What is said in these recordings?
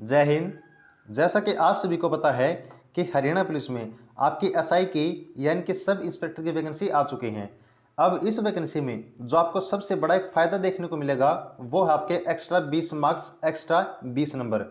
जय हिंद। जैसा कि आप सभी को पता है कि हरियाणा पुलिस में आपकी एसआई की यानी कि सब इंस्पेक्टर की वैकेंसी आ चुकी हैं। अब इस वैकेंसी में जो आपको सबसे बड़ा एक फ़ायदा देखने को मिलेगा वो है आपके एक्स्ट्रा 20 मार्क्स, एक्स्ट्रा 20 नंबर।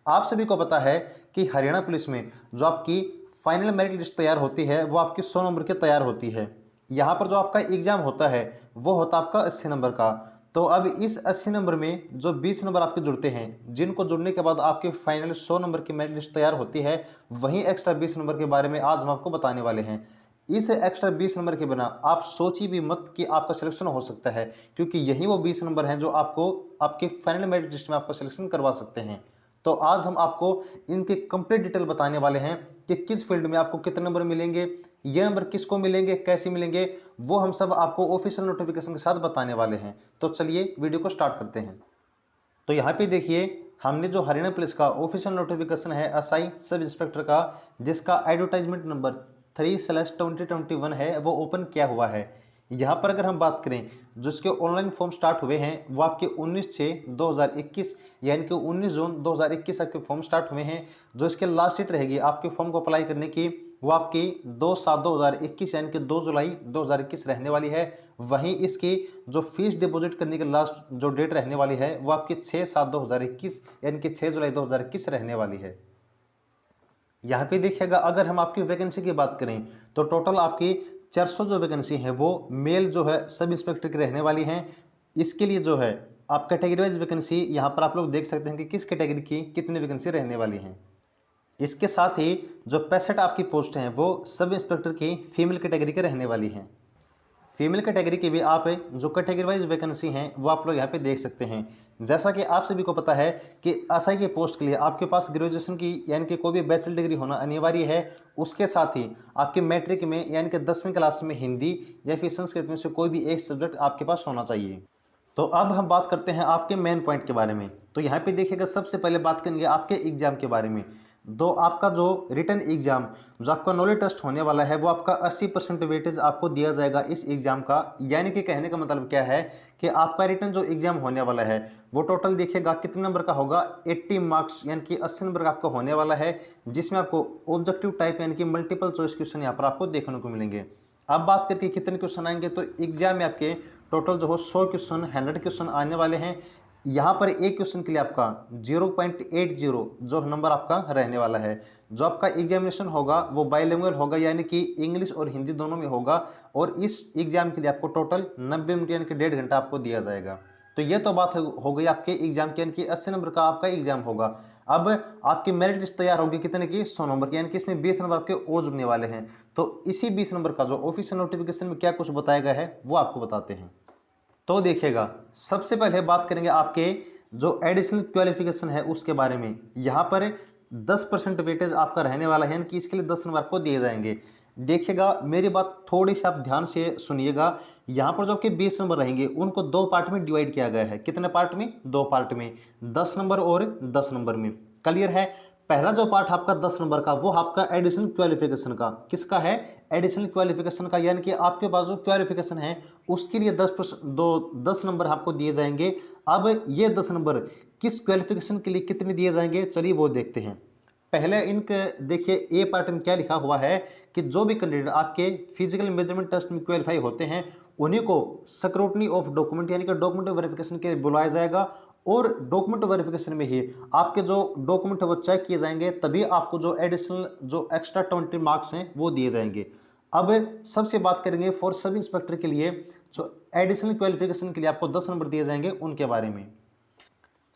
आप सभी को पता है कि हरियाणा पुलिस में जो आपकी फाइनल मेरिट लिस्ट तैयार होती है वो आपकी 100 नंबर की तैयार होती है। यहाँ पर जो आपका एग्ज़ाम होता है वो होता है आपका 80 नंबर का। तो अब इस 80 नंबर में जो 20 नंबर आपके जुड़ते हैं, जिनको जुड़ने के बाद आपके फाइनल 100 नंबर की मेरिट लिस्ट तैयार होती है, वहीं एक्स्ट्रा 20 नंबर के बारे में आज हम आपको बताने वाले हैं। इस एक्स्ट्रा 20 नंबर के बिना आप सोचिए भी मत कि आपका सिलेक्शन हो सकता है, क्योंकि यही वो 20 नंबर हैं जो आपको आपके फाइनल मेरिट लिस्ट में आपका सिलेक्शन करवा सकते हैं। तो आज हम आपको इनके कंप्लीट डिटेल बताने वाले हैं कि किस फील्ड में आपको कितने नंबर मिलेंगे, ये नंबर किसको मिलेंगे, कैसे मिलेंगे, वो हम सब आपको ऑफिशियल नोटिफिकेशन के साथ बताने वाले हैं। तो चलिए वीडियो को स्टार्ट करते हैं। तो यहाँ पे देखिए, हमने जो हरियाणा पुलिस का ऑफिशियल नोटिफिकेशन है एसआई सब इंस्पेक्टर का, जिसका एडवर्टाइजमेंट नंबर 3/2021 है, वो ओपन किया हुआ है। यहाँ पर अगर हम बात करें, जो इसके ऑनलाइन फॉर्म स्टार्ट हुए हैं वो आपके 19/6/2021 यानी कि 19 जून 2021 आपके फॉर्म स्टार्ट हुए हैं। जो इसके लास्ट डेट रहेगी आपके फॉर्म को अप्लाई करने की, वो आपकी 2/7/2021 यानी कि 2 जुलाई 2021 रहने वाली है। वहीं इसकी जो फीस डिपॉजिट करने की लास्ट जो डेट रहने वाली है वो आपकी 6/7/2021 यानी कि 6 जुलाई 2021 रहने वाली है। यहाँ पे देखिएगा, अगर हम आपकी वैकेंसी की बात करें तो टोटल आपकी 400 जो वैकेंसी है वो मेल जो है सब इंस्पेक्टर की रहने वाली हैं। इसके लिए जो है आप कैटेगरी वाइज वैकेंसी यहाँ पर आप लोग देख सकते हैं कि किस कैटेगरी की कितनी वैकेंसी रहने वाली हैं। इसके साथ ही जो 65 आपकी पोस्ट हैं वो सब इंस्पेक्टर की फीमेल कैटेगरी के रहने वाली हैं। फीमेल कैटेगरी की भी आप जो कैटेगरी वाइज वैकेंसी हैं वो आप लोग यहाँ पे देख सकते हैं। जैसा कि आप सभी को पता है कि एसआई के पोस्ट के लिए आपके पास ग्रेजुएशन की यानी कि कोई भी बैचलर डिग्री होना अनिवार्य है। उसके साथ ही आपके मैट्रिक में यानी कि 10वीं क्लास में हिंदी या फिर संस्कृत में से कोई भी एक सब्जेक्ट आपके पास होना चाहिए। तो अब हम बात करते हैं आपके मेन पॉइंट के बारे में। तो यहाँ पे देखिएगा, सबसे पहले बात करेंगे आपके एग्जाम के बारे में। दो आपका जो रिटन एग्जाम जो आपका नॉलेज टेस्ट होने वाला है वो आपका 80% वेटेज आपको दिया जाएगा इस एग्जाम का। यानी कि कहने का मतलब क्या है कि आपका रिटन जो एग्जाम होने वाला है वो टोटल देखिएगा कितने नंबर का होगा, 80 मार्क्स यानी कि 80 नंबर का आपका होने वाला है, जिसमें आपको ऑब्जेक्टिव टाइप यानी कि मल्टीपल चॉइस क्वेश्चन यहाँ पर आपको देखने को मिलेंगे। अब बात करके कितने क्वेश्चन आएंगे, तो एग्जाम में आपके टोटल जो हो 100 क्वेश्चन 100 क्वेश्चन आने वाले हैं। यहाँ पर एक क्वेश्चन के लिए आपका 0.80 जो नंबर आपका रहने वाला है। जो आपका एग्जामिनेशन होगा वो बाइलिंगुअल होगा, यानी कि इंग्लिश और हिंदी दोनों में होगा। और इस एग्जाम के लिए आपको टोटल 90 मिनट यानी कि 1.5 घंटा आपको दिया जाएगा। तो ये तो बात हो गई आपके एग्जाम की, यानी कि 80 नंबर का आपका एग्जाम होगा। अब आपकी मेरिट लिस्ट तैयार होगी कितने की, 100 नंबर की, यानी कि इसमें 20 नंबर आपके और जुड़ने वाले हैं। तो इसी 20 नंबर का जो ऑफिशियल नोटिफिकेशन में क्या कुछ बताया गया है वो आपको बताते हैं। तो देखिएगा, सबसे पहले बात करेंगे आपके जो एडिशनल क्वालिफिकेशन है उसके बारे में। यहाँ पर 10% वेटेज आपका रहने वाला है, यानी कि इसके लिए 10 नंबर आपको दिए जाएंगे। देखिएगा, मेरी बात थोड़ी सी आप ध्यान से सुनिएगा। यहाँ पर जो आपके 20 नंबर रहेंगे उनको दो पार्ट में डिवाइड किया गया है। कितने पार्ट में, दो पार्ट में, 10 नंबर और 10 नंबर में। क्लियर है। पहला जो पार्ट आपका 10 नंबर का वो आपका एडिशनल क्वालिफिकेशन का, किसका है, एडिशनल क्वालिफिकेशन का, यानी कि आपके पास जो क्वालिफिकेशन है उसके लिए 10 नंबर आपको दिए जाएंगे। अब ये 10 नंबर किस क्वालिफिकेशन के लिए कितने दिए जाएंगे, चलिए वो देखते हैं। पहले इनके देखिए ए पार्ट में क्या लिखा हुआ है कि जो भी कैंडिडेट आपके फिजिकल मेजरमेंट टेस्ट में क्वालिफाई होते हैं उन्हीं को स्क्रूटनी ऑफ डॉक्यूमेंट यानी कि डॉक्यूमेंट वेरिफिकेशन के लिए बुलाया जाएगा। और डॉक्यूमेंट वेरिफिकेशन में ही आपके जो डॉक्यूमेंट है वो चेक किए जाएंगे, तभी आपको जो एडिशनल जो एक्स्ट्रा 20 मार्क्स हैं वो दिए जाएंगे। अब सबसे बात करेंगे फॉर सब इंस्पेक्टर के लिए जो एडिशनल क्वालिफिकेशन के लिए आपको 10 नंबर दिए जाएंगे उनके बारे में।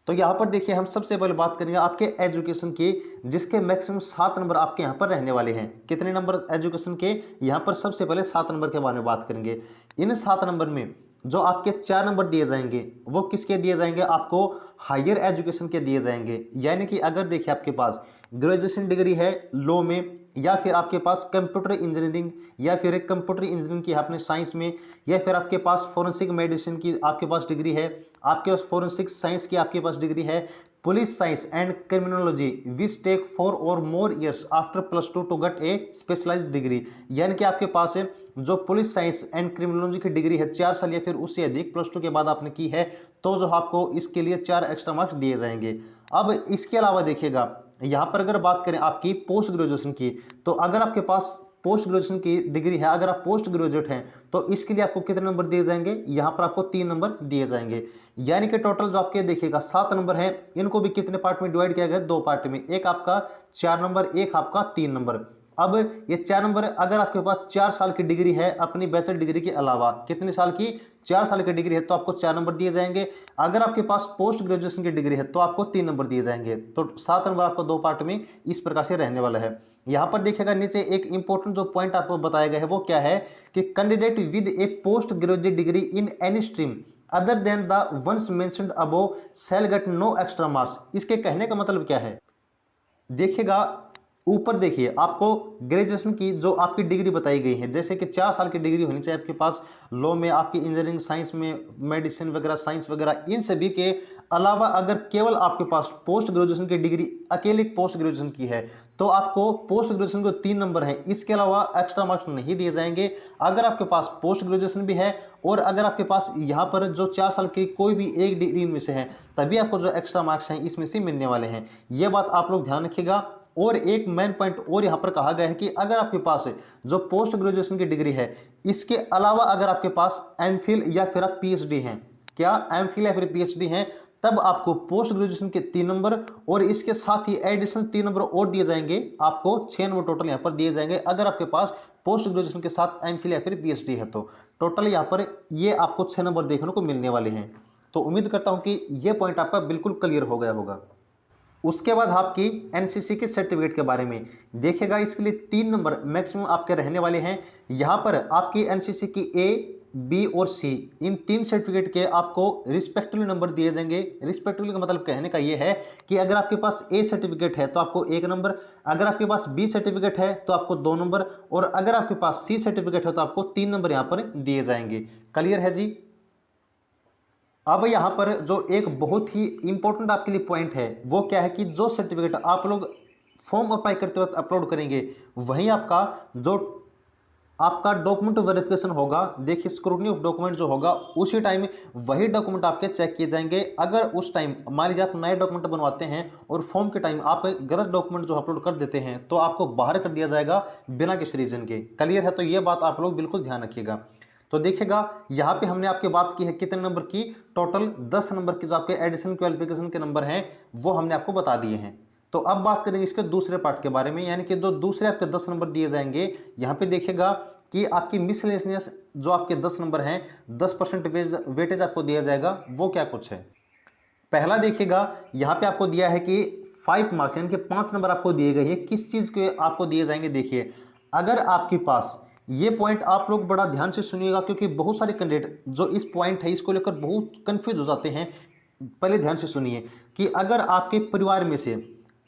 तो यहाँ पर देखिए, हम सबसे पहले बात करेंगे आपके एजुकेशन की, जिसके मैक्सिमम 7 नंबर आपके यहाँ पर रहने वाले हैं। कितने नंबर एजुकेशन के, यहाँ पर सबसे पहले 7 नंबर के बारे में बात करेंगे। इन 7 नंबर में जो आपके 4 नंबर दिए जाएंगे वो किसके दिए जाएंगे, आपको हायर एजुकेशन के दिए जाएंगे। यानी कि अगर देखिए आपके पास ग्रेजुएशन डिग्री है लॉ में, या फिर आपके पास कंप्यूटर इंजीनियरिंग या फिर एक कंप्यूटर इंजीनियरिंग की आपने साइंस में, या फिर आपके पास फॉरेंसिक मेडिसिन की आपके पास डिग्री है, आपके पास फॉरेंसिक साइंस की आपके पास डिग्री है, police science and criminology which take 4 और more years after +2 to get a specialised degree. यानी कि आपके पास है जो पुलिस साइंस एंड क्रिमिनोलॉजी की डिग्री है 4 साल या फिर उससे अधिक +2 के बाद आपने की है, तो जो आपको इसके लिए 4 एक्स्ट्रा मार्क्स दिए जाएंगे। अब इसके अलावा देखिएगा यहाँ पर अगर बात करें आपकी पोस्ट ग्रेजुएशन की, तो अगर आपके पास पोस्ट ग्रेजुएशन की डिग्री है, अगर आप पोस्ट ग्रेजुएट हैं, तो इसके लिए आपको कितने नंबर दिए जाएंगे, यहाँ पर आपको 3 नंबर दिए जाएंगे। यानी कि टोटल जो आपके देखिएगा 7 नंबर हैं, इनको भी कितने पार्ट में डिवाइड किया गया है, 2 पार्ट में, एक आपका 4 नंबर, एक आपका 3 नंबर। अब ये 4 नंबर, अगर आपके पास 4 साल की डिग्री है अपनी बैचलर डिग्री के अलावा, कितने साल की, 4 साल की डिग्री है, तो आपको 4 नंबर दिए जाएंगे। अगर आपके पास पोस्ट ग्रेजुएशन की डिग्री है तो आपको 3 नंबर दिए जाएंगे। तो 7 नंबर आपको 2 पार्ट में इस प्रकार से रहने वाला है। यहाँ पर देखिएगा नीचे एक इंपॉर्टेंट जो पॉइंट आपको बताया गया है वो क्या है कि candidate with a post graduate degree in any stream other than the ones mentioned above shall get no extra marks. इसके कहने का मतलब क्या है, देखिएगा ऊपर देखिए आपको ग्रेजुएशन की जो आपकी डिग्री बताई गई है, जैसे कि 4 साल की डिग्री होनी चाहिए आपके पास लॉ में, आपकी इंजीनियरिंग साइंस में, मेडिसिन वगैरह, साइंस वगैरह, इन सभी के अलावा अगर केवल आपके पास पोस्ट ग्रेजुएशन की डिग्री अकेले पोस्ट ग्रेजुएशन की है तो आपको पोस्ट ग्रेजुएशन को 3 नंबर है, इसके अलावा एक्स्ट्रा मार्क्स नहीं दिए जाएंगे। अगर आपके पास पोस्ट ग्रेजुएशन भी है और अगर आपके पास यहाँ पर जो 4 साल की कोई भी एक डिग्री में से है, तभी आपको जो एक्स्ट्रा मार्क्स हैं इसमें से मिलने वाले हैं। ये बात आप लोग ध्यान रखिएगा। और एक मेन पॉइंट और यहाँ पर कहा गया है कि अगर आपके पास जो पोस्ट ग्रेजुएशन की डिग्री है इसके अलावा अगर आपके पास एमफिल या फिर आप पीएचडी हैं, क्या एमफिल या फिर पीएचडी हैं, तब आपको पोस्ट ग्रेजुएशन के 3 नंबर और इसके साथ ही एडिशनल 3 नंबर और दिए जाएंगे, आपको 6 नंबर टोटल यहाँ पर दिए जाएंगे अगर आपके पास पोस्ट ग्रेजुएशन के साथ एमफिल या फिर पीएचडी है। तो टोटल यहाँ पर ये आपको 6 नंबर देखने को मिलने वाले हैं। तो उम्मीद करता हूँ कि ये पॉइंट आपका बिल्कुल क्लियर हो गया होगा। उसके बाद आपकी एनसीसी के सर्टिफिकेट के बारे में देखिएगा, इसके लिए 3 नंबर मैक्सिमम आपके रहने वाले हैं। यहाँ पर आपकी एनसीसी की ए, बी और सी, इन 3 सर्टिफिकेट के आपको रिस्पेक्टिवली नंबर दिए जाएंगे। रिस्पेक्टिवली का मतलब कहने का ये है कि अगर आपके पास ए सर्टिफिकेट है तो आपको 1 नंबर, अगर आपके पास बी सर्टिफिकेट है तो आपको 2 नंबर, और अगर आपके पास सी सर्टिफिकेट है तो आपको 3 नंबर यहाँ पर दिए जाएंगे। क्लियर है जी। अब यहाँ पर जो एक बहुत ही इंपॉर्टेंट आपके लिए पॉइंट है वो क्या है कि जो सर्टिफिकेट आप लोग फॉर्म अप्लाई करते वक्त अपलोड करेंगे वहीं आपका जो आपका डॉक्यूमेंट वेरिफिकेशन होगा, देखिए स्क्रूटनी ऑफ डॉक्यूमेंट जो होगा उसी टाइम वही डॉक्यूमेंट आपके चेक किए जाएंगे। अगर उस टाइम मान लीजिए आप नए डॉक्यूमेंट बनवाते हैं और फॉर्म के टाइम आप गलत डॉक्यूमेंट जो अपलोड कर देते हैं तो आपको बाहर कर दिया जाएगा बिना किसी रीजन के। क्लियर है, तो ये बात आप लोग बिल्कुल ध्यान रखिएगा। तो देखिएगा यहाँ पे हमने आपके बात की है कितने नंबर की, टोटल 10 नंबर की जो आपके एडिशनल क्वालिफिकेशन के नंबर हैं वो हमने आपको बता दिए हैं। तो अब बात करेंगे इसके दूसरे पार्ट के बारे में, यानी कि जो दूसरे आपके 10 नंबर दिए जाएंगे। यहाँ पे देखिएगा कि आपकी मिसलेनियस जो आपके 10 नंबर हैं 10% वेटेज आपको दिया जाएगा। वो क्या कुछ है, पहला देखिएगा यहाँ पे आपको दिया है कि 5 मार्क्स यानी कि 5 नंबर आपको दिए गए हैं। किस चीज़ के आपको दिए जाएंगे, देखिए अगर आपके पास ये पॉइंट आप लोग बड़ा ध्यान से सुनिएगा क्योंकि बहुत सारे कैंडिडेट जो इस पॉइंट है इसको लेकर बहुत कंफ्यूज हो जाते हैं। पहले ध्यान से सुनिए कि अगर आपके परिवार में से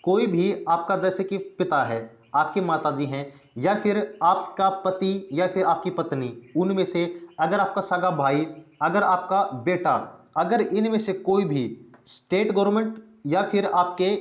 कोई भी आपका जैसे कि पिता है, आपकी माताजी हैं, या फिर आपका पति या फिर आपकी पत्नी, उनमें से अगर आपका सगा भाई, अगर आपका बेटा, अगर इनमें से कोई भी स्टेट गवर्नमेंट या फिर आपके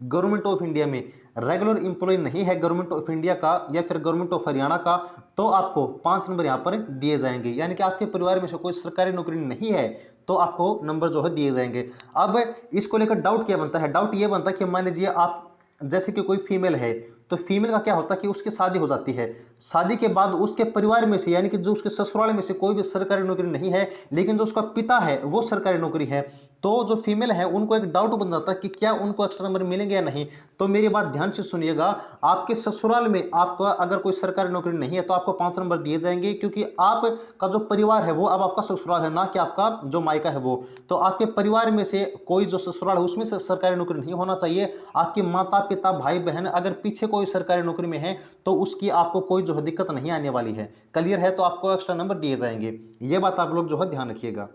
गवर्नमेंट ऑफ इंडिया में रेगुलर एम्प्लॉय नहीं है, गवर्नमेंट ऑफ इंडिया का या फिर गवर्नमेंट ऑफ हरियाणा का, तो आपको 5 नंबर यहाँ पर दिए जाएंगे। यानी कि आपके परिवार में से कोई सरकारी नौकरी नहीं है तो आपको नंबर जो है दिए जाएंगे। अब इसको लेकर डाउट क्या बनता है, डाउट ये बनता है कि मान लीजिए आप जैसे कि कोई फीमेल है तो फीमेल का क्या होता है कि उसकी शादी हो जाती है, शादी के बाद उसके परिवार में से यानी कि जो उसके ससुराल में से कोई भी सरकारी नौकरी नहीं है लेकिन जो उसका पिता है वो सरकारी नौकरी है, तो जो फीमेल है उनको एक डाउट बन जाता है कि क्या उनको एक्स्ट्रा नंबर मिलेंगे या नहीं। तो मेरी बात ध्यान से सुनिएगा, आपके ससुराल में आपका अगर कोई सरकारी नौकरी नहीं है तो आपको 5 नंबर दिए जाएंगे क्योंकि आपका जो परिवार है वो अब आपका ससुराल है, ना कि आपका जो मायका है वो। तो आपके परिवार में से कोई जो ससुराल है उसमें से सरकारी नौकरी नहीं होना चाहिए। आपके माता पिता भाई बहन अगर पीछे कोई सरकारी नौकरी में है तो उसकी आपको कोई जो है दिक्कत नहीं आने वाली है। क्लियर है, तो आपको एक्स्ट्रा नंबर दिए जाएंगे। ये बात आप लोग जो है ध्यान रखिएगा।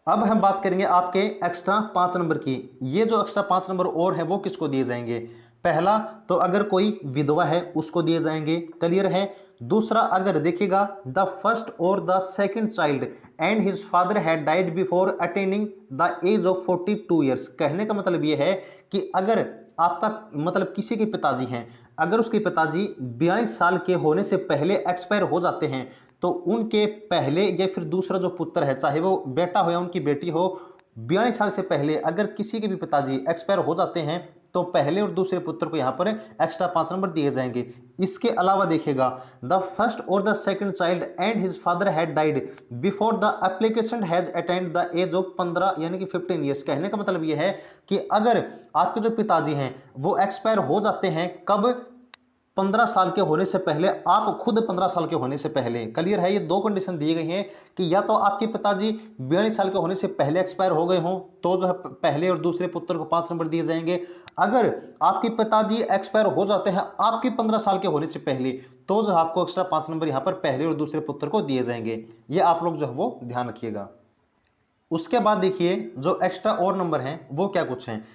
अब हम बात करेंगे आपके एक्स्ट्रा 5 नंबर की। ये जो एक्स्ट्रा 5 नंबर और है वो किसको दिए जाएंगे, पहला तो अगर कोई विधवा है उसको दिए जाएंगे। क्लियर है। दूसरा, अगर देखिएगा द फर्स्ट और the second child and his father had died before attaining the age of 42 years. कहने का मतलब ये है कि अगर आपका मतलब किसी के पिताजी हैं, अगर उसके पिताजी 42 साल के होने से पहले एक्सपायर हो जाते हैं तो उनके पहले या फिर दूसरा जो पुत्र है, चाहे वो बेटा हो या उनकी बेटी हो, 42 साल से पहले अगर किसी के भी पिताजी एक्सपायर हो जाते हैं तो पहले और दूसरे पुत्र को यहाँ पर एक्स्ट्रा 5 नंबर दिए जाएंगे। इसके अलावा देखिएगा, द फर्स्ट और the second child and his father had died before the application has attend the age of 15 यानी कि 15 ईयर्स। कहने का मतलब यह है कि अगर आपके जो पिताजी हैं वो एक्सपायर हो जाते हैं कब, 15 साल के होने से पहले, आप खुद 15 साल के होने से पहले। क्लियर है, ये दो कंडीशन दी गई हैं कि या तो आपके पिताजी 42 साल के होने से पहले एक्सपायर हो गए हों तो जो है पहले और दूसरे पुत्र को 5 नंबर दिए जाएंगे। अगर आपके पिताजी एक्सपायर हो जाते हैं आपके 15 साल के होने से पहले तो जो आपको एक्स्ट्रा 5 नंबर यहाँ पर पहले और दूसरे पुत्र को दिए जाएंगे। ये आप लोग जो है वो ध्यान रखिएगा। उसके बाद देखिए जो एक्स्ट्रा और नंबर हैं वो क्या कुछ हैं।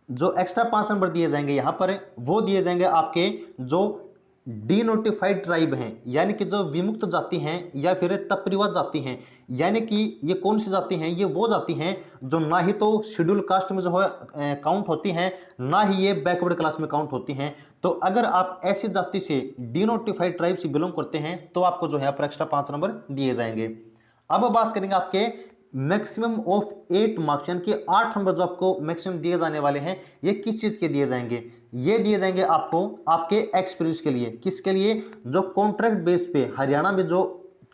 जो एक्स्ट्रा 5 नंबर दिए जाएंगे यहाँ पर वो दिए जाएंगे आपके जो डीनोटिफाइड ट्राइब हैं, यानी कि जो विमुक्त जाति हैं या फिर तपरिवार जाति हैं। यानी कि ये कौन सी जाति हैं, ये वो जाति हैं जो ना ही तो शेड्यूल कास्ट में जो है काउंट होती हैं, ना ही ये बैकवर्ड क्लास में काउंट होती हैं। तो अगर आप ऐसी जाति से डीनोटिफाइड ट्राइब से बिलोंग करते हैं तो आपको जो है यहाँ पर एक्स्ट्रा 5 नंबर दिए जाएंगे। अब बात करेंगे आपके मैक्सिमम ऑफ 8 मार्क्स, यानी कि 8 नंबर जो आपको मैक्सिमम दिए जाने वाले हैं ये किस चीज़ के दिए जाएंगे। ये दिए जाएंगे आपको आपके एक्सपीरियंस के लिए। किसके लिए, जो कॉन्ट्रैक्ट बेस पे हरियाणा में जो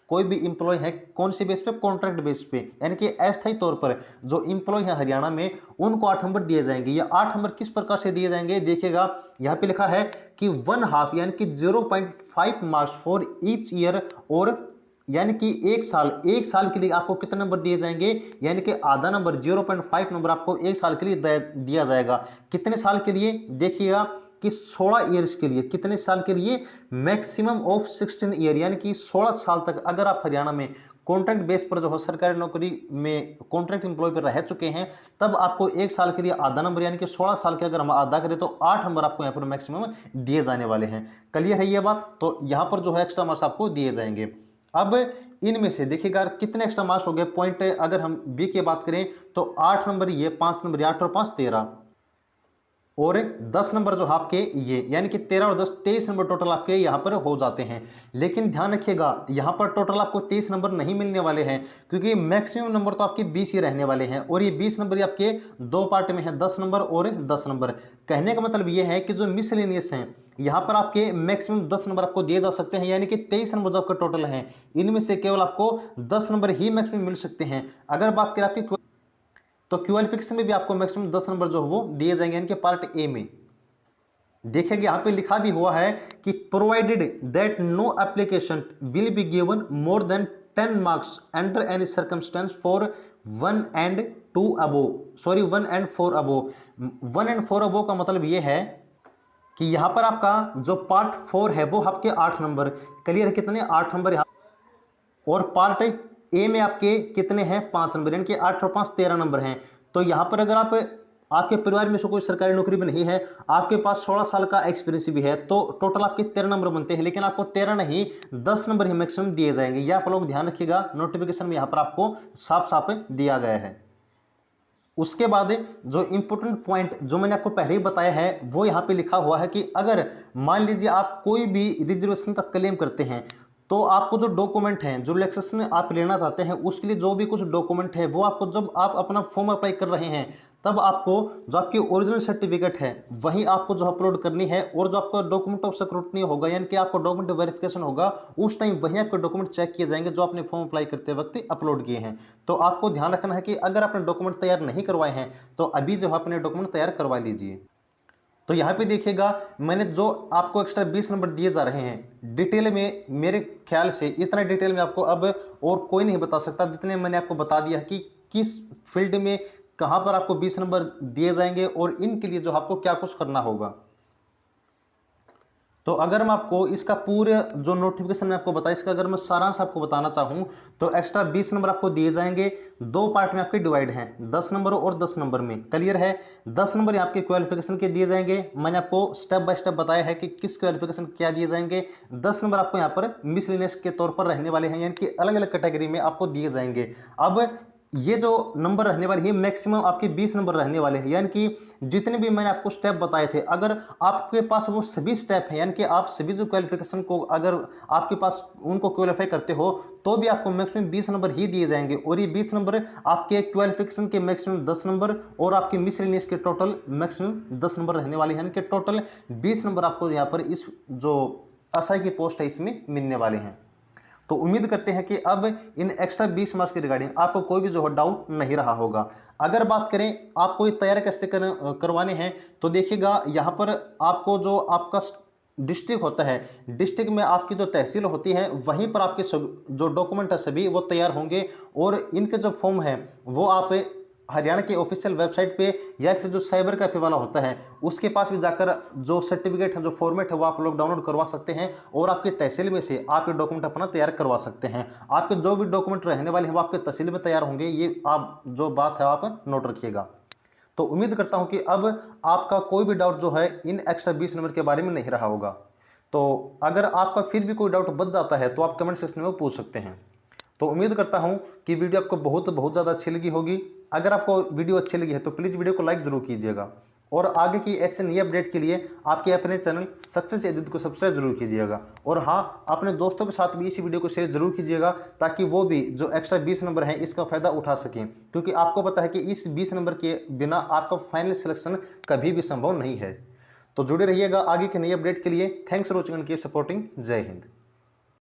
कोई भी इंप्लॉय है, कौन से बेस पे, कॉन्ट्रैक्ट बेस पे, यानी कि अस्थायी तौर पर जो इंप्लॉय है हरियाणा में उनको 8 नंबर दिए जाएंगे। ये 8 नंबर किस प्रकार से दिए जाएंगे, देखिएगा यहाँ पे लिखा है कि 1/2 यानी कि 0.5 मार्क्स फॉर ईच ईयर, और यानी कि एक साल के लिए आपको कितने नंबर दिए जाएंगे, यानी कि आधा नंबर 0.5 नंबर आपको एक साल के लिए दिया जाएगा। कितने साल के लिए, देखिएगा कि 16 ईयर्स के लिए। कितने साल के लिए, मैक्सिमम ऑफ 16 ईयर, यानी कि 16 साल तक अगर आप हरियाणा में कॉन्ट्रैक्ट बेस पर जो है सरकारी नौकरी में कॉन्ट्रैक्ट एम्प्लॉय पर रह चुके हैं तब आपको एक साल के लिए आधा नंबर, यानी कि 16 साल के अगर हम आधा करें तो 8 नंबर आपको यहाँ पर मैक्सिमम दिए जाने वाले हैं। क्लियर है ये बात। तो यहाँ पर जो है एक्स्ट्रा मार्क्स आपको दिए जाएंगे। अब इनमें से देखिएगा कितने एक्स्ट्रा मार्क्स हो गए पॉइंट। अगर हम बी की बात करें तो 8 नंबर ये, 5 नंबर 8 और 5 13, और 10 नंबर जो आपके ये, यानी कि 13 और 10 23 नंबर टोटल आपके यहाँ पर हो जाते हैं। लेकिन ध्यान रखिएगा यहाँ पर टोटल आपको 23 नंबर नहीं मिलने वाले हैं क्योंकि मैक्सिमम नंबर तो आपके 20 ही रहने वाले हैं, और ये 20 नंबर आपके दो पार्ट में है, 10 नंबर और 10 नंबर। कहने का मतलब ये है कि जो मिसलेनियस हैं यहाँ पर आपके मैक्सिमम 10 नंबर आपको दिए जा सकते हैं, यानी कि 23 नंबर जो आपके टोटल हैं इनमें से केवल आपको 10 नंबर ही मैक्सिमम मिल सकते हैं। अगर बात करें आपकी तो क्वालिफिकेशन में भी आपको मैक्सिमम 10 नंबर जो है वो दिए जाएंगे, यानी कि पार्ट ए में। देखिए यहाँ पे लिखा भी हुआ है कि provided that no application will be given more than 10 marks under any circumstances for 1 and 4 above. 1 and 4 above का मतलब ये है कि यहाँ पर आपका जो पार्ट 4 है वो आपके 8 नंबर। क्लियर है, कितने 8 नंबर यहाँ, और पार्ट ए में आपके कितने हैं 5 नंबर, यानी कि 8 और 5 13 नंबर हैं। तो यहाँ पर अगर आपके परिवार में से कोई सरकारी नौकरी भी नहीं है, आपके पास 16 साल का एक्सपीरियंस भी है, तो टोटल आपके 13 नंबर बनते हैं। लेकिन आपको 13 नहीं 10 नंबर ही मैक्सिमम दिए जाएंगे। यह आप लोग ध्यान रखिएगा, नोटिफिकेशन में यहाँ पर आपको साफ साफ दिया गया है। उसके बाद जो इंपॉर्टेंट पॉइंट जो मैंने आपको पहले ही बताया है वो यहाँ पे लिखा हुआ है कि अगर मान लीजिए आप कोई भी रिजर्वेशन का क्लेम करते हैं तो आपको जो डॉक्यूमेंट हैं, जो रिलैक्सेशन आप लेना चाहते हैं उसके लिए जो भी कुछ डॉक्यूमेंट है वो आपको, जब आप अपना फॉर्म अप्लाई कर रहे हैं तब आपको जो आपकी ओरिजिनल सर्टिफिकेट है वही आपको जो अपलोड करनी है, और जो आपका डॉक्यूमेंट ऑफ स्क्रूटनी होगा, यानी कि आपको डॉक्यूमेंट वेरिफिकेशन होगा उस टाइम वही आपके डॉक्यूमेंट चेक किए जाएंगे जो आपने फॉर्म अप्लाई करते वक्त अपलोड किए हैं। तो आपको ध्यान रखना है कि अगर आपने डॉक्यूमेंट तैयार नहीं करवाए हैं तो अभी जो है अपने डॉक्यूमेंट तैयार करवा लीजिए। तो यहाँ पे देखिएगा मैंने जो आपको एक्स्ट्रा 20 नंबर दिए जा रहे हैं डिटेल में, मेरे ख्याल से इतना डिटेल में आपको अब और कोई नहीं बता सकता जितने मैंने आपको बता दिया है कि किस फील्ड में कहाँ पर आपको 20 नंबर दिए जाएंगे और इनके लिए जो आपको क्या कुछ करना होगा। तो अगर मैं आपको इसका पूरे जो नोटिफिकेशन में आपको बताया इसका अगर मैं सारांश आपको बताना चाहूँ तो एक्स्ट्रा 20 नंबर आपको दिए जाएंगे, दो पार्ट में आपके डिवाइड हैं, 10 नंबर और 10 नंबर में। क्लियर है, 10 नंबर आपके क्वालिफिकेशन के दिए जाएंगे, मैंने आपको स्टेप बाय स्टेप बताया है कि किस क्वालिफिकेशन क्या दिए जाएंगे। 10 नंबर आपको यहाँ पर मिसलेनियस के तौर पर रहने वाले हैं, यानी कि अलग अलग कैटेगरी में आपको दिए जाएंगे। अब ये जो नंबर रहने वाले, ये मैक्सिमम आपके 20 नंबर रहने वाले हैं। यानी कि जितने भी मैंने आपको स्टेप बताए थे, अगर आपके पास वो सभी स्टेप हैं, यानी कि आप सभी जो क्वालिफिकेशन को अगर आपके पास उनको क्वालिफाई करते हो, तो भी आपको मैक्सिमम 20 नंबर ही दिए जाएंगे। और ये 20 नंबर आपके क्वालिफिकेशन के मैक्सिमम 10 नंबर और आपके मिसलेनियस के टोटल मैक्सिमम 10 नंबर रहने वाले हैं। यानी कि टोटल 20 नंबर आपको यहाँ पर इस जो एसआई की पोस्ट है इसमें मिलने वाले हैं। तो उम्मीद करते हैं कि अब इन एक्स्ट्रा 20 मार्क्स के रिगार्डिंग आपको कोई भी जो है डाउट नहीं रहा होगा। अगर बात करें आपको ये तैयारी कैसे करवाने हैं, तो देखिएगा यहाँ पर आपको जो आपका डिस्ट्रिक्ट होता है, डिस्ट्रिक्ट में आपकी जो तहसील होती है, वहीं पर आपके जो डॉक्यूमेंट है सभी वो तैयार होंगे। और इनके जो फॉर्म है वो आप हरियाणा के ऑफिशियल वेबसाइट पे या फिर जो साइबर कैफे वाला होता है उसके पास भी जाकर जो सर्टिफिकेट है, जो फॉर्मेट है, वो आप लोग डाउनलोड करवा सकते हैं और आपके तहसील में से आप ये डॉक्यूमेंट अपना तैयार करवा सकते हैं। आपके जो भी डॉक्यूमेंट रहने वाले हैं वो आपके तहसील में तैयार होंगे, ये आप जो बात है आप नोट रखिएगा। तो उम्मीद करता हूं कि अब आपका कोई भी डाउट जो है इन एक्स्ट्रा 20 नंबर के बारे में नहीं रहा होगा। तो अगर आपका फिर भी कोई डाउट बच जाता है तो आप कमेंट सेक्शन में पूछ सकते हैं। तो उम्मीद करता हूं कि वीडियो आपको बहुत ज़्यादा अच्छी लगी होगी। अगर आपको वीडियो अच्छी लगी है तो प्लीज़ वीडियो को लाइक जरूर कीजिएगा और आगे की ऐसे नई अपडेट के लिए आपके अपने चैनल सक्सेस एडिट को सब्सक्राइब जरूर कीजिएगा। और हाँ, अपने दोस्तों के साथ भी इसी वीडियो को शेयर जरूर कीजिएगा ताकि वो भी जो एक्स्ट्रा 20 नंबर है इसका फ़ायदा उठा सकें, क्योंकि आपको पता है कि इस 20 नंबर के बिना आपका फाइनल सिलेक्शन कभी भी संभव नहीं है। तो जुड़े रहिएगा आगे की नई अपडेट के लिए। Thanks for watching and keep supporting. जय हिंद।